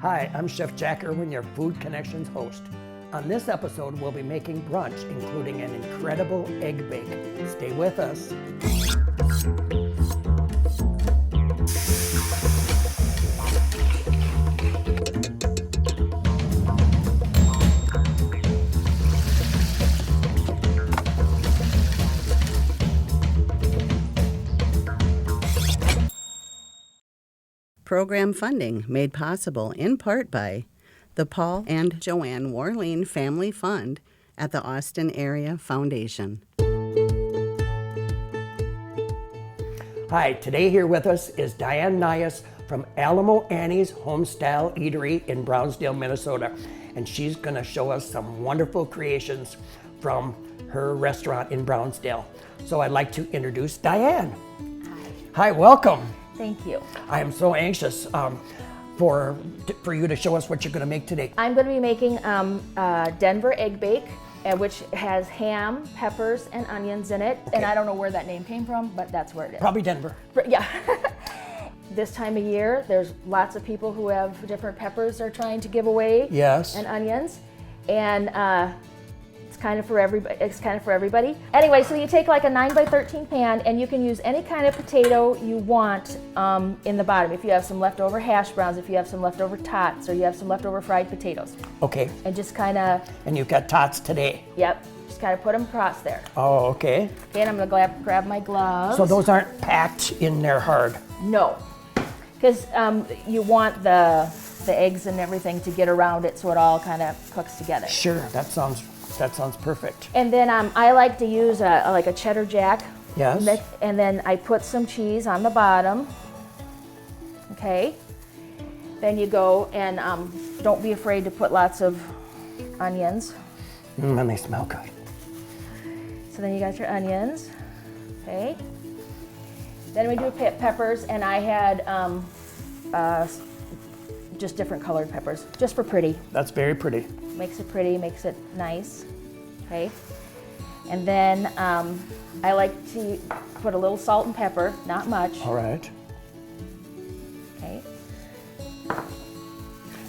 Hi, I'm Chef Jack Erwin, your Food Connections host. On this episode, we'll be making brunch, including an incredible egg bake. Stay with us. Program funding made possible in part by the Paul and Joanne Warleen Family Fund at the Austin Area Foundation. Hi, today here with us is Diane Nyhus from Alamo Annie's Homestyle Eatery in Brownsdale, Minnesota. And she's gonna show us some wonderful creations from her restaurant in Brownsdale. So I'd like to introduce Diane. Hi, welcome. Thank you. I am so anxious for you to show us what you're going to make today. I'm going to be making Denver egg bake, which has ham, peppers, and onions in it. Okay. And I don't know where that name came from, but that's where it is. Probably Denver. Yeah. This time of year, there's lots of people who have different peppers they're trying to give away. Yes. And onions, and it's kind of for everybody. Anyway, so you take like a 9x13 pan, and you can use any kind of potato you want in the bottom. If you have some leftover hash browns, if you have some leftover tots, or you have some leftover fried potatoes. Okay. And just kind of. And you've got tots today. Yep. Just kind of put them across there. Oh, okay. Okay, and I'm gonna grab my gloves. So those aren't packed in there hard. No, because you want the eggs and everything to get around it, so it all kind of cooks together. Sure, that sounds perfect. And then I like to use like a cheddar jack. Yes. And then I put some cheese on the bottom. Okay. Then you go and don't be afraid to put lots of onions. And they smell good. So then you got your onions. Okay. Then we do peppers, and I had just different colored peppers, just for pretty. That's very pretty. Makes it pretty, makes it nice. Okay. And then I like to put a little salt and pepper, not much. All right. Okay.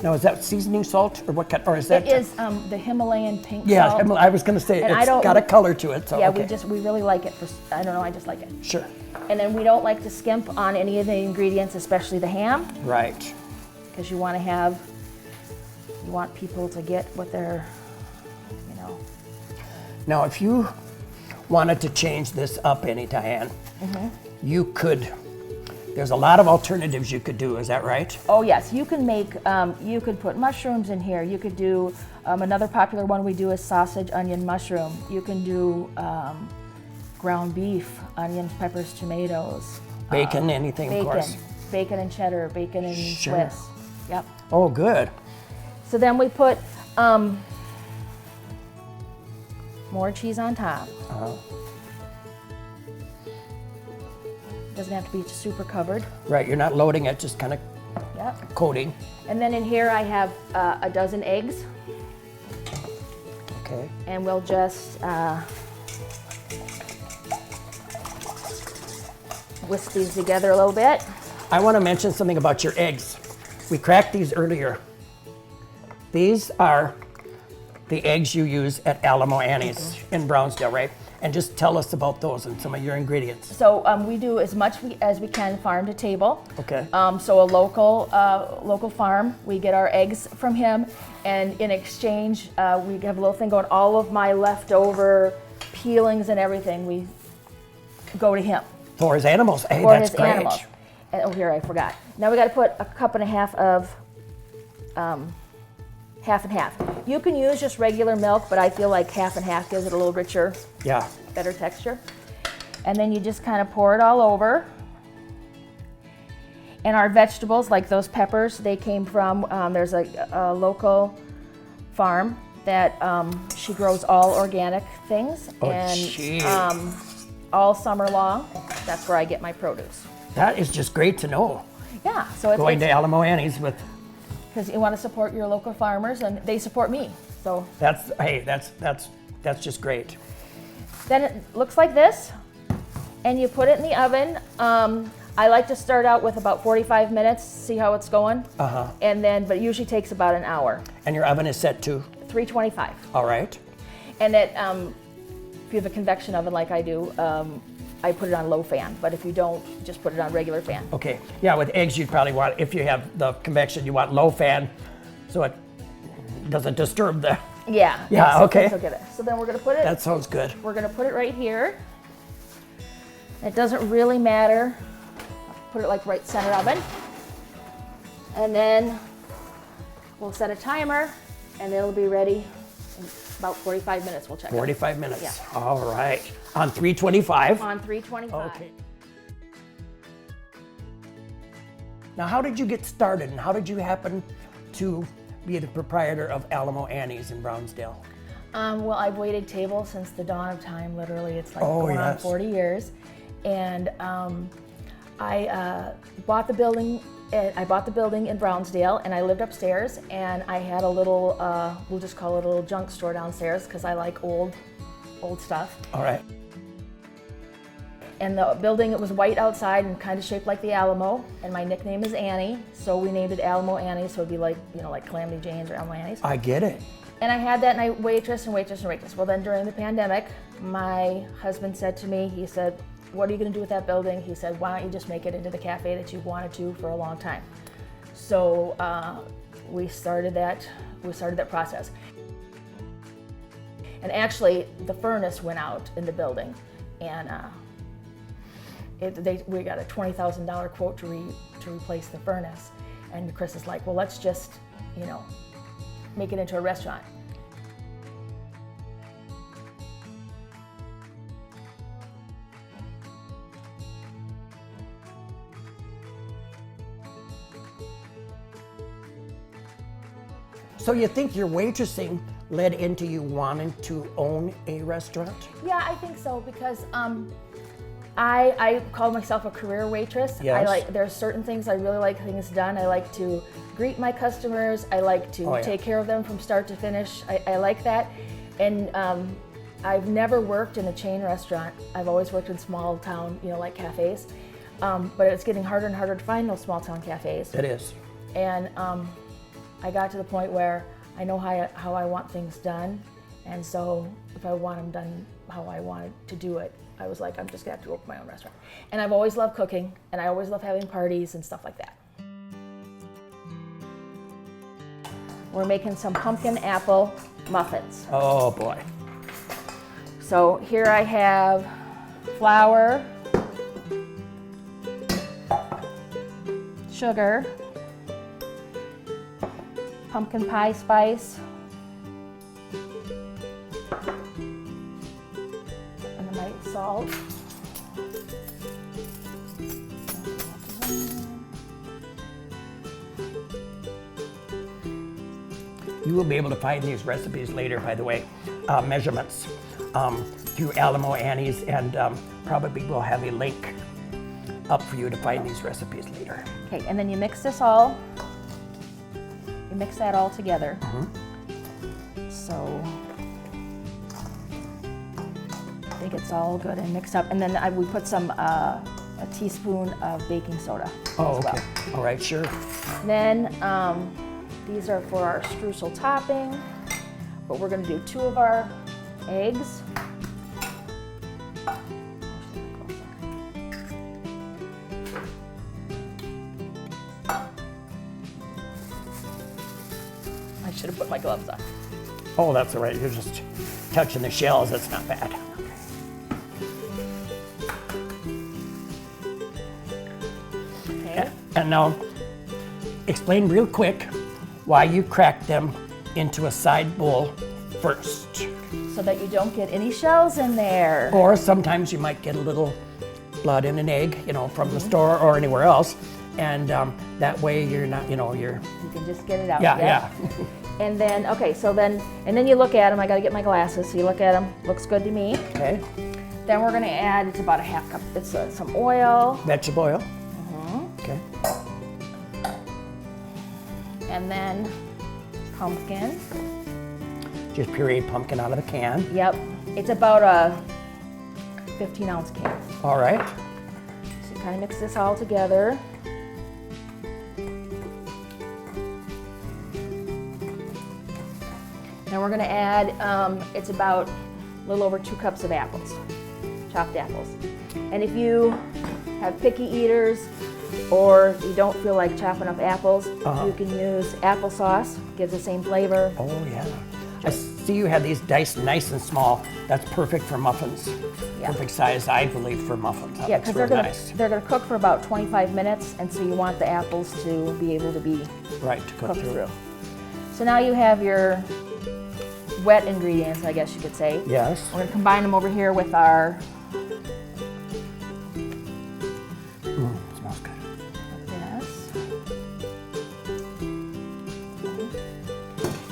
Now, is that seasoning salt or what kind? Or is that? It is the Himalayan pink Yeah, salt. I was going to say And it's got a color to it. So Yeah, okay. we really like it for. I don't know, I just like it. Sure. And then we don't like to skimp on any of the ingredients, especially the ham, Right. because you want people to get what they're, Now, if you wanted to change this up any, Diane, you could. There's a lot of alternatives you could do. Is that right? Oh yes, you can make. You could put mushrooms in here. You could do another popular one we do is sausage, onion, mushroom. You can do ground beef, onions, peppers, tomatoes. Bacon, anything, Bacon, of course. bacon and cheddar, bacon and Sure. Swiss. Yep. Oh, good. So then we put more cheese on top. Doesn't have to be super covered. Right, you're not loading it, just kind of Yep. coating. And then in here I have a dozen eggs, Okay. and we'll just whisk these together a little bit. I want to mention something about your eggs. We cracked these earlier. These are the eggs you use at Alamo Annie's in Brownsdale, right? And just tell us about those and some of your ingredients. So we do as much as we can farm to table. Okay. So a local farm, we get our eggs from him, and in exchange, we have a little thing going. All of my leftover peelings and everything, we go to him. For his animals. Hey, For that's his great. animals. And, oh, here I forgot. Now we got to put a cup and a half of half and half. You can use just regular milk, but I feel like half and half gives it a little richer, Yeah. better texture. And then you just kind of pour it all over. And our vegetables, like those peppers, they came from, there's a local farm that she grows all organic things. Oh, and gee. all summer long, that's where I get my produce. That is just great to know. Yeah, so Going to it's Alamo Annie's with, because you want to support your local farmers, and they support me. So that's just great. then it looks like this, and you put it in the oven. I like to start out with about 45 minutes, see how it's going. And then, but it usually takes about an hour. And your oven is set to? 325. All right. And if you have a convection oven like I do, I put it on low fan. But if you don't, just put it on regular fan. Okay. Yeah, with eggs, you'd probably want, if you have the convection, you want low fan so it doesn't disturb the. Yeah. Yeah, so okay. things will get it. So then we're going to put it. That sounds good. We're going to put it right here. It doesn't really matter. Put it like right center oven. And then we'll set a timer and it'll be ready in about 45 minutes. We'll check 45 minutes. Yeah. All right. On 325. On 325. Okay. Now, how did you get started and how did you happen to be the proprietor of Alamo Annie's in Brownsdale? Well, I've waited tables since the dawn of time, literally. It's like Oh, going on yes. 40 years. And I bought the building. I bought the building in Brownsdale, and I lived upstairs. And I had a little, we'll just call it a little junk store downstairs because I like old stuff. All right. And the building, it was white outside and kind of shaped like the Alamo. And my nickname is Annie, so we named it Alamo Annie. So it'd be like, you know, like Calamity Jane's or Alamo Annie's. I get it. And I had that, and I waitress. Well, then during the pandemic, my husband said to me, he said, "What are you going to do with that building?" He said, "Why don't you just make it into the cafe that you've wanted to for a long time?" So we started that process. And actually, the furnace went out in the building, and we got a $20,000 quote to replace the furnace. And Chris is like, "Well, let's just, you know, make it into a restaurant." So you think your waitressing led into you wanting to own a restaurant? Yeah, I think so because I call myself a career waitress. Yes. There are certain things I really like things done. I like to greet my customers. I like to take care of them from start to finish. I like that. And I've never worked in a chain restaurant. I've always worked in small town, you know, like cafes. But it's getting harder and harder to find those small town cafes. It is. And I got to the point where I know how I want things done, and so if I want them done how I wanted to do it, I was like, I'm just gonna have to open my own restaurant. And I've always loved cooking, and I always love having parties and stuff like that. We're making some pumpkin apple muffins. Oh boy. So here I have flour, sugar, pumpkin pie spice, and then my salt. You will be able to find these recipes later, by the way, measurements through Alamo Annie's, and probably we'll have a link up for you to find these recipes later. Okay, and then you mix this all. You mix that all together. So I think it's all good and mixed up. And then we put some a teaspoon of baking soda Oh, as well. okay. All right, sure. Then these are for our streusel topping, but we're going to do 2 of our eggs. I should have put my gloves on. Oh, that's all right. You're just touching the shells. That's not bad. Okay. And now, explain real quick why you crack them into a side bowl first. So that you don't get any shells in there. Or sometimes you might get a little blood in an egg, you know, from the store or anywhere else. And that way you're not, you know, you're... You can just get it out. Yeah. And then, okay, and then you look at them. I got to get my glasses. So you look at them. Looks good to me. Okay. Then we're going to add, it's about a half cup. It's some oil. Vegetable oil. Okay. And then pumpkin. Just pureed pumpkin out of the can. Yep. It's about a 15-ounce can. All right. So you kind of mix this all together. Then we're going to add, it's about a little over 2 cups of apples, chopped apples. And if you have picky eaters or you don't feel like chopping up apples, you can use applesauce, gives the same flavor. Oh yeah. I see you have these diced nice and small. That's perfect for muffins. Yeah. Perfect size, I believe, for muffins. That Yeah, looks because real nice. they're gonna cook for about 25 minutes, and so you want the apples to be able to be Right, to cook cooked through. through. So now you have your wet ingredients, I guess you could say. Yes. We're gonna combine them over here with our Smells good. this.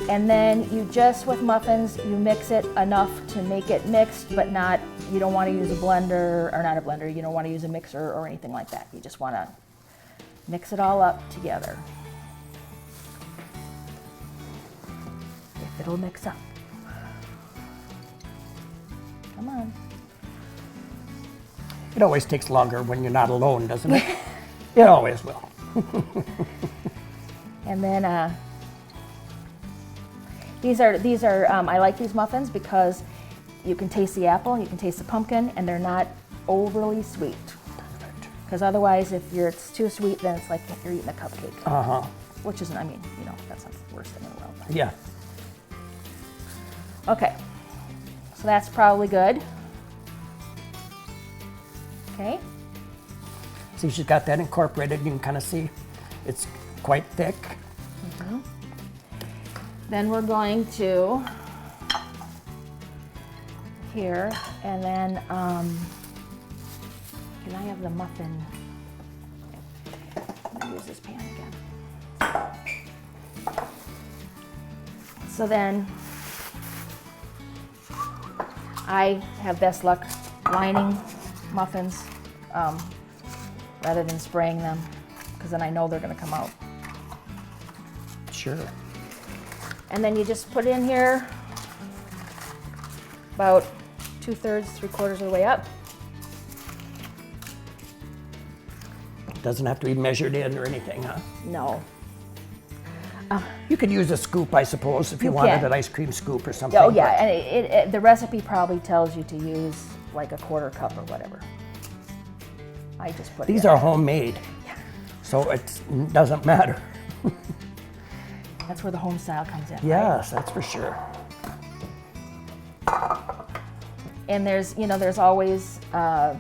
And then you just, with muffins, you mix it enough to make it mixed, but not, you don't want to use a blender, or not a blender, you don't want to use a mixer or anything like that. You just want to mix it all up together. If it'll mix up. Come on. It always takes longer when you're not alone, doesn't it? It always will. And then these are I like these muffins because you can taste the apple, you can taste the pumpkin, and they're not overly sweet. Perfect. Because otherwise, if it's too sweet, then it's like you're eating a cupcake. Which isn't, I mean, you know, that's not the worst thing in the world. But. Yeah. Okay, so that's probably good. Okay. See, she's got that incorporated. You can kind of see it's quite thick. Then we're going to here, and then can I have the muffin? Let me use this pan again. So then I have best luck lining muffins rather than spraying them, because then I know they're going to come out. Sure. And then you just put it in here about 2/3, 3/4 of the way up. Doesn't have to be measured in or anything, huh? No. You could use a scoop, I suppose, if you You wanted can. an ice cream scoop or something. Oh yeah, and the recipe probably tells you to use like a 1/4 cup or whatever. I just put These it in. are homemade, so it doesn't matter. That's where the home style comes in. Right? Yes, that's for sure. And there's always, I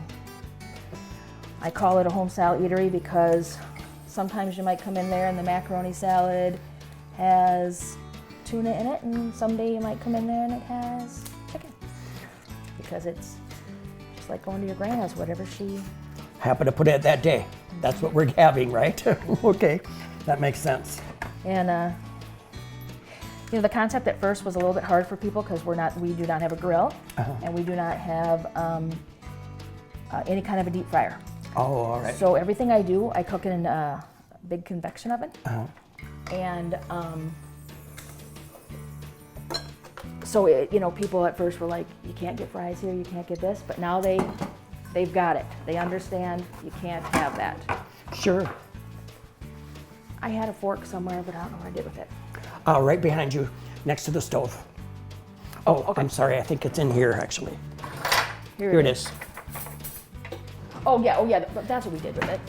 call it a home style eatery because sometimes you might come in there and the macaroni salad has tuna in it, and someday you might come in there and it has chicken. Because it's just like going to your grandma's, whatever she... Happen to put it that day. That's what we're having, right? Okay, that makes sense. And the concept at first was a little bit hard for people because we do not have a grill, and we do not have any kind of a deep fryer. Oh, all right. So everything I do, I cook in a big convection oven. And so people at first were like, you can't get fries here, you can't get this, but now they've got it. They understand you can't have that. Sure. I had a fork somewhere, but I don't know what I did with it. Right behind you, next to the stove. Oh, okay. I'm sorry, I think it's in here, actually. Here it is. Oh yeah, that's what we did with it.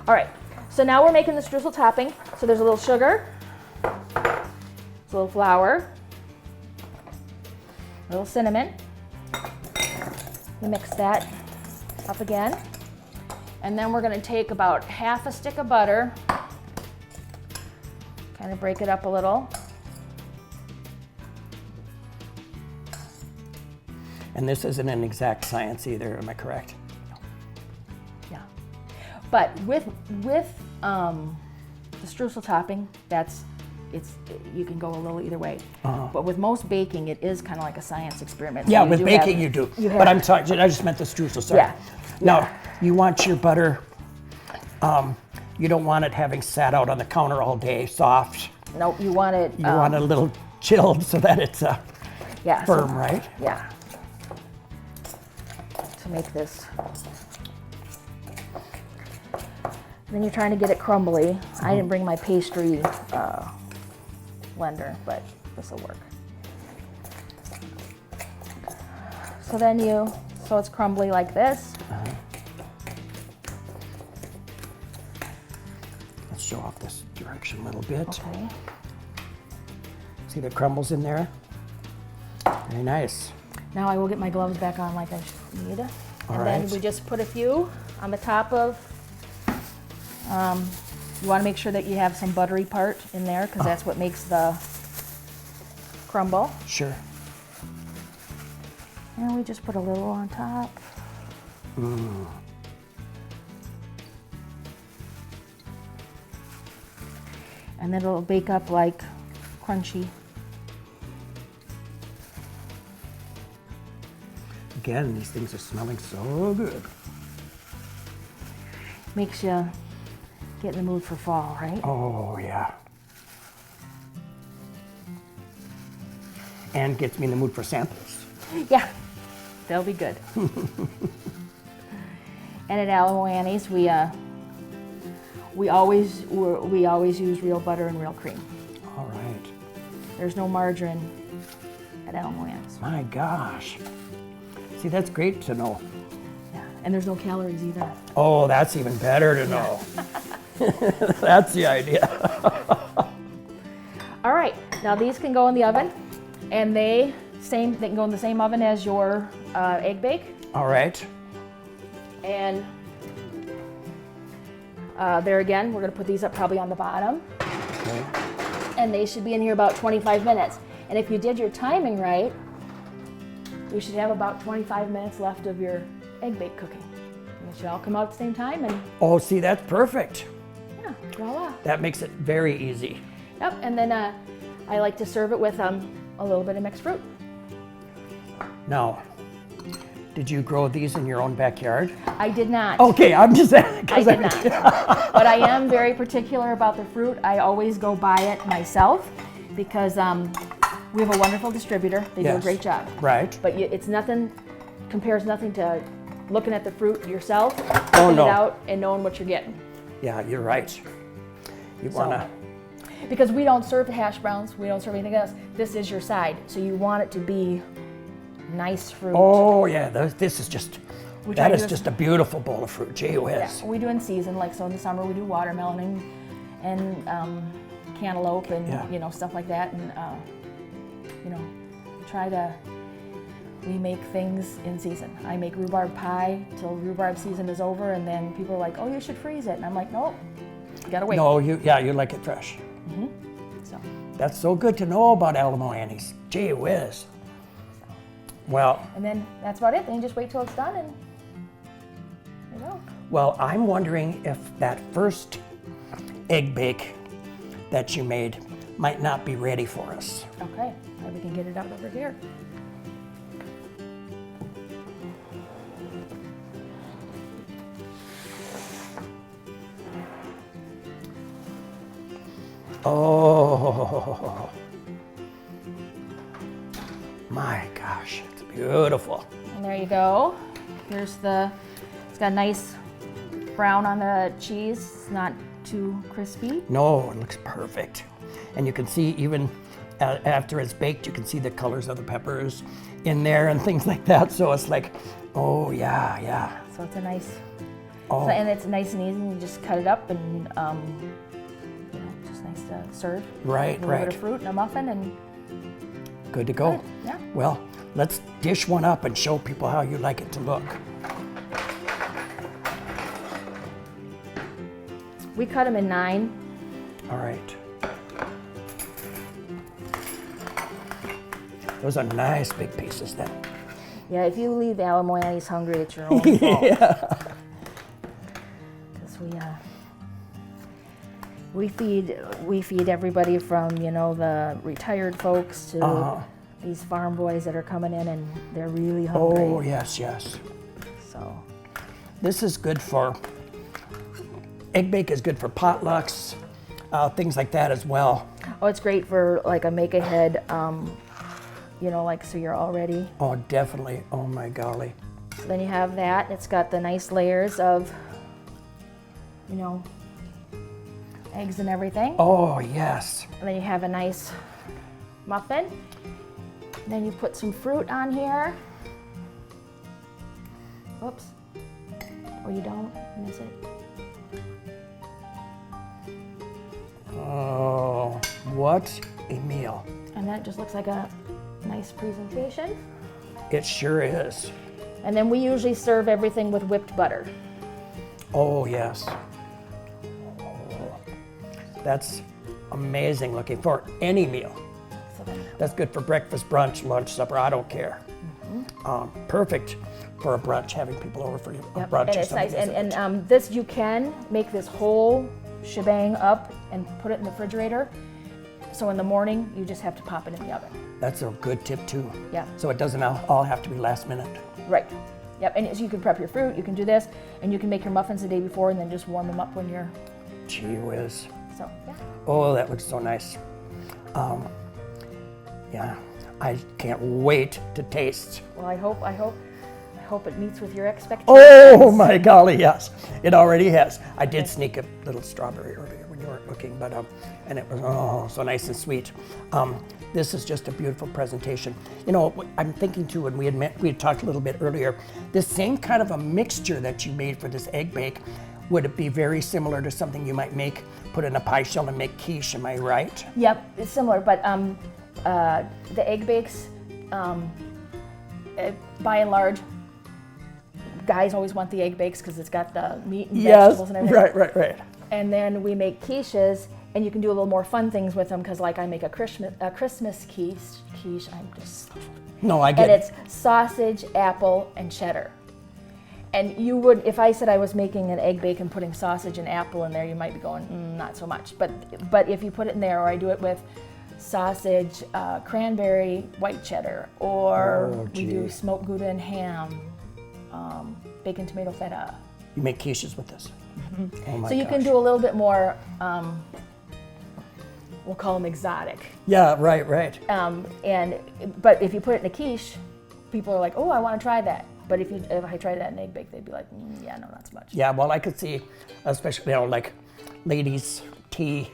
All right, so now we're making the streusel topping. So there's a little sugar, a little flour, a little cinnamon. We mix that up again. And then we're gonna take about half a stick of butter, kind of break it up a little. And this isn't an exact science either, am I correct? Yeah, but with the streusel topping, you can go a little either way. But with most baking, it is kind of like a science experiment. So Yeah, you with do baking have- you do. you But have- I'm sorry, I just meant the streusel, sorry. Yeah. Now, you want your butter, you don't want it having sat out on the counter all day, soft. No, you want it. You want it a little chilled so that it's yeah, so- firm, right? Yeah. To make this. Then you're trying to get it crumbly. I didn't bring my pastry blender, but this will work. So then so it's crumbly like this. Let's show off this direction a little bit. Okay. See the crumbles in there? Very nice. Now I will get my gloves back on like I need. All And right. then we just put a few on the top of, you want to make sure that you have some buttery part in there because that's what makes the crumble. Sure. And we just put a little on top. And then it'll bake up like crunchy. Again, these things are smelling so good. Makes you get in the mood for fall, right? Oh, yeah. And gets me in the mood for samples. Yeah, they'll be good. And at Alamo Annie's, we always use real butter and real cream. All right. There's no margarine at Alamo Annie's. My gosh. See, that's great to know. Yeah, and there's no calories either. Oh, that's even better to know. That's the idea. All right, now these can go in the oven, and they can go in the same oven as your egg bake. All right. And there again, we're gonna put these up probably on the bottom. Okay. And they should be in here about 25 minutes. And if you did your timing right, you should have about 25 minutes left of your egg bake cooking. And it should all come out at the same time, and Oh, see, that's perfect. yeah, voila. That makes it very easy. Yep, and then I like to serve it with a little bit of mixed fruit. Now, did you grow these in your own backyard? I did not. Okay, I'm just saying. I did not. But I am very particular about the fruit. I always go buy it myself because we have a wonderful distributor. They do a Yes. great job. Right. But compares nothing to looking at the fruit yourself, Oh, picking no. it out, and knowing what you're getting. Yeah, you're right. You wanna, Because we don't serve hash browns, we don't serve anything else. This is your side, so you want it to be nice fruit. oh yeah, this is just, We that try is to- just a beautiful bowl of fruit. Gee Yeah, whiz. we do in season, like so in the summer we do watermelon and cantaloupe and Yeah. stuff like that, and we make things in season. I make rhubarb pie till rhubarb season is over, and then people are like, "Oh, you should freeze it," and I'm like, "Nope, you gotta wait." No, you like it fresh. So That's so good to know about Alamo Annie's. Gee whiz. Well, and then that's about it. Then you just wait till it's done, and there you go. well, I'm wondering if that first egg bake that you made might not be ready for us. Okay, now we can get it out over here. Oh, my gosh, it's beautiful. And there you go. It's got a nice brown on the cheese. It's not too crispy. No, it looks perfect. And you can see even after it's baked, you can see the colors of the peppers in there and things like that. So it's like, oh yeah, yeah. So it's a nice, Oh. and it's nice and easy. You just cut it up and just nice to serve. Right, A little right. bit of fruit and a muffin and Good to go. good. Yeah. Well, let's dish one up and show people how you like it to look. We cut them in 9. All right. Those are nice big pieces then. Yeah, if you leave Alamo Annie's hungry, it's your own fault. Because we feed everybody from the retired folks to these farm boys that are coming in and they're really hungry. Oh, yes, yes. So This is good for, egg bake is good for potlucks, things like that as well. it's great for like a make ahead. So you're all ready. Oh, definitely. Oh my golly. So then you have that. It's got the nice layers of, eggs and everything. Oh, yes. And then you have a nice muffin. Then you put some fruit on here. Whoops. Or you don't, miss it. Oh, what a meal. And that just looks like a nice presentation. It sure is. And then we usually serve everything with whipped butter. Oh, yes. Oh, that's amazing looking for any meal. So then, That's good for breakfast, brunch, lunch, supper, I don't care. Perfect for a brunch, having people over for a brunch and or it's something. nice. And this, you can make this whole shebang up and put it in the refrigerator. So in the morning, you just have to pop it in the oven. That's a good tip too. Yeah. So it doesn't all have to be last minute. Right. Yep. And so you can prep your fruit, you can do this, and you can make your muffins the day before and then just warm them up when you're. Gee whiz. So, yeah. Oh, that looks so nice. Yeah, I can't wait to taste. Well, I hope it meets with your expectations. Oh my golly, yes, it already has. I did sneak a little strawberry earlier when you weren't looking, but and it was so nice and sweet. This is just a beautiful presentation. You know, I'm thinking too, and we had talked a little bit earlier. This same kind of a mixture that you made for this egg bake, would it be very similar to something you might put in a pie shell and make quiche? Am I right? Yep, it's similar, but the egg bakes, by and large, guys always want the egg bakes because it's got the meat and vegetables and everything. Right. And then we make quiches, and you can do a little more fun things with them because, like, I make a Christmas quiche. I'm just. No, I get And it. it's sausage, apple, and cheddar. And you would, if I said I was making an egg bake and putting sausage and apple in there, you might be going, not so much. But if you put it in there, or I do it with sausage, cranberry, white cheddar, or we do smoked Gouda and ham, bacon tomato feta. You make quiches with this. Oh my So you gosh. can do a little bit more, we'll call them exotic. Yeah, right. But if you put it in a quiche, people are like, oh, I want to try that. But if I tried that in egg bake, they'd be like, yeah, no, not so much. Yeah, well, I could see, especially, like ladies' tea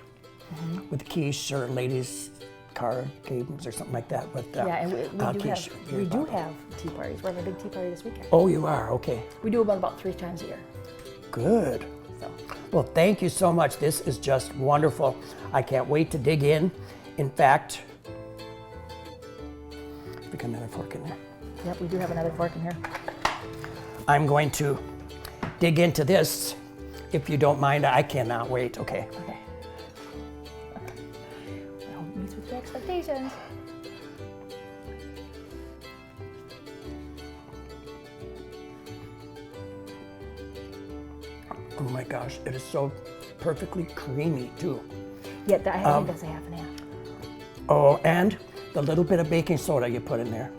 with quiche, or ladies' card games or something like that. With Yeah, and quiche. we do have tea parties. We're having a big tea party this weekend. Oh, you are? Okay. We do about 3 times a year. Good. So. Well, thank you so much. This is just wonderful. I can't wait to dig in. In fact, pick another fork in there. Yep, we do have another fork in here. I'm going to dig into this, if you don't mind. I cannot wait. Okay. Okay. I hope it meets with your expectations. Oh my gosh, it is so perfectly creamy too. Yeah, I think that's a half and half. Oh, and the little bit of baking soda you put in there,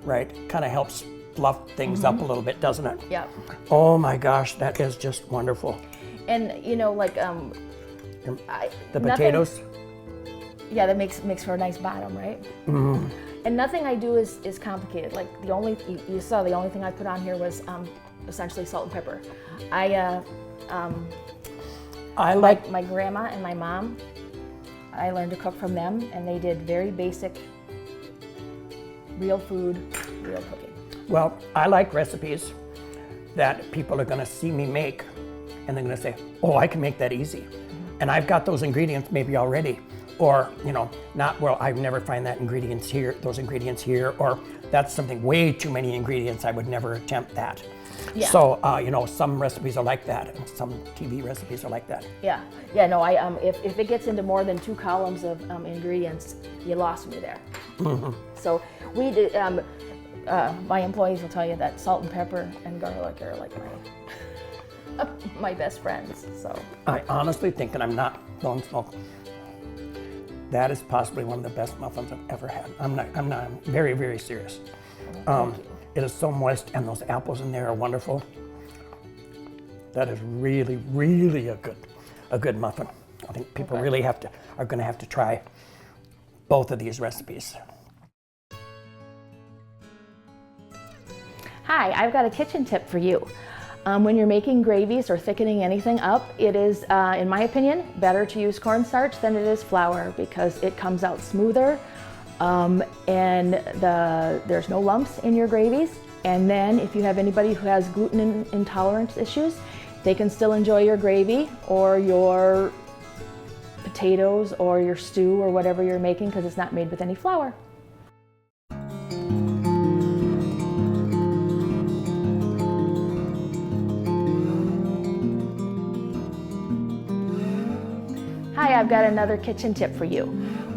right? Kind of helps fluff things up a little bit, doesn't it? Yep. Oh my gosh, that is just wonderful. And you know, like The potatoes. Yeah, that makes for a nice bottom, right? Mm. And nothing I do is complicated. Like you saw the only thing I put on here was essentially salt and pepper. I like. My grandma and my mom, I learned to cook from them, and they did very basic, real food, real cooking. Well, I like recipes that people are going to see me make, and they're going to say, "Oh, I can make that easy," and I've got those ingredients maybe already, or I never find those ingredients here, or that's something way too many ingredients. I would never attempt that. Yeah. So some recipes are like that, and some TV recipes are like that. Yeah. No. If it gets into more than 2 columns of ingredients, you lost me there. Mm-hmm. So we did. My employees will tell you that salt and pepper and garlic are like my best friends. So I honestly think that I'm not blowing smoke. That is possibly one of the best muffins I've ever had. I'm very, very serious. It is so moist, and those apples in there are wonderful. That is really, really a good muffin. I think people really are going to have to try both of these recipes. Hi, I've got a kitchen tip for you. When you're making gravies or thickening anything up, it is, in my opinion, better to use cornstarch than it is flour because it comes out smoother and there's no lumps in your gravies. And then if you have anybody who has gluten intolerance issues, they can still enjoy your gravy or your potatoes or your stew or whatever you're making because it's not made with any flour. Hi, I've got another kitchen tip for you.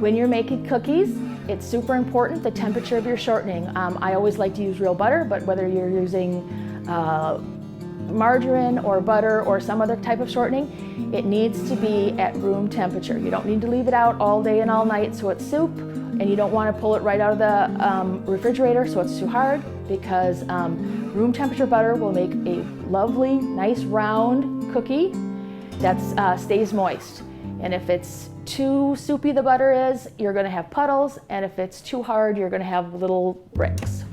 When you're making cookies, it's super important the temperature of your shortening. I always like to use real butter, but whether you're using margarine or butter or some other type of shortening, it needs to be at room temperature. You don't need to leave it out all day and all night so it's soup, and you don't want to pull it right out of the refrigerator so it's too hard, because room temperature butter will make a lovely, nice round cookie that stays moist. And if it's too soupy, the butter is, you're going to have puddles, and if it's too hard, you're going to have little bricks.